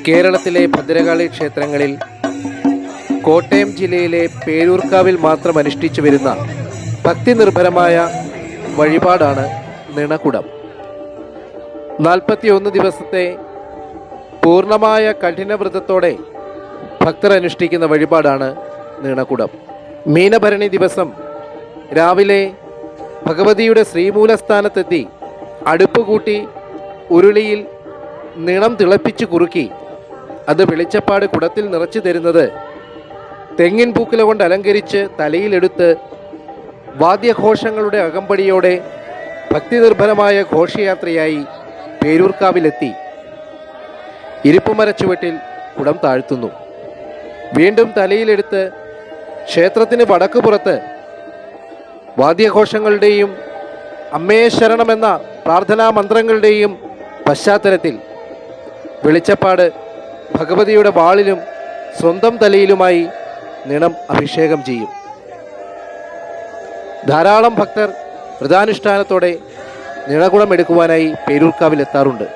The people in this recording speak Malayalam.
കേരളത്തിലെ ഭദ്രകാളി ക്ഷേത്രങ്ങളിൽ കോട്ടയം ജില്ലയിലെ പേരൂർക്കാവിൽ മാത്രം അനുഷ്ഠിച്ചു വരുന്ന ഭക്തിനിർഭരമായ വഴിപാടാണ് നിണകുടം. 41 ദിവസത്തെ പൂർണ്ണമായ കഠിനവ്രതത്തോടെ ഭക്തർ അനുഷ്ഠിക്കുന്ന വഴിപാടാണ് നിണകുടം. മീനഭരണി ദിവസം രാവിലെ ഭഗവതിയുടെ ശ്രീമൂലസ്ഥാനത്തെത്തി അടുപ്പ് കൂട്ടി ഉരുളിയിൽ നിണം തിളപ്പിച്ച് കുറുക്കി അത് വെളിച്ചപ്പാട് കുടത്തിൽ നിറച്ചു തരുന്നത് തെങ്ങിൻ പൂക്കുല കൊണ്ട് അലങ്കരിച്ച് തലയിലെടുത്ത് വാദ്യഘോഷങ്ങളുടെ അകമ്പടിയോടെ ഭക്തിനിർഭരമായ ഘോഷയാത്രയായി പേരൂർക്കാവിലെത്തി ഇരിപ്പുമരച്ചുവട്ടിൽ കുടം താഴ്ത്തുന്നു. വീണ്ടും തലയിലെടുത്ത് ക്ഷേത്രത്തിന് വടക്കുപുറത്ത് വാദ്യഘോഷങ്ങളുടെയും അമ്മേ ശരണമെന്ന പ്രാർത്ഥനാ മന്ത്രങ്ങളുടെയും പശ്ചാത്തലത്തിൽ വെളിച്ചപ്പാട് ഭഗവതിയുടെ വാളിലും സ്വന്തം തലയിലുമായി നിണം അഭിഷേകം ചെയ്യും. ധാരാളം ഭക്തർ വ്രതാനുഷ്ഠാനത്തോടെ നിണകുടം എടുക്കുവാനായി പേരൂർക്കാവിലെത്താറുണ്ട്.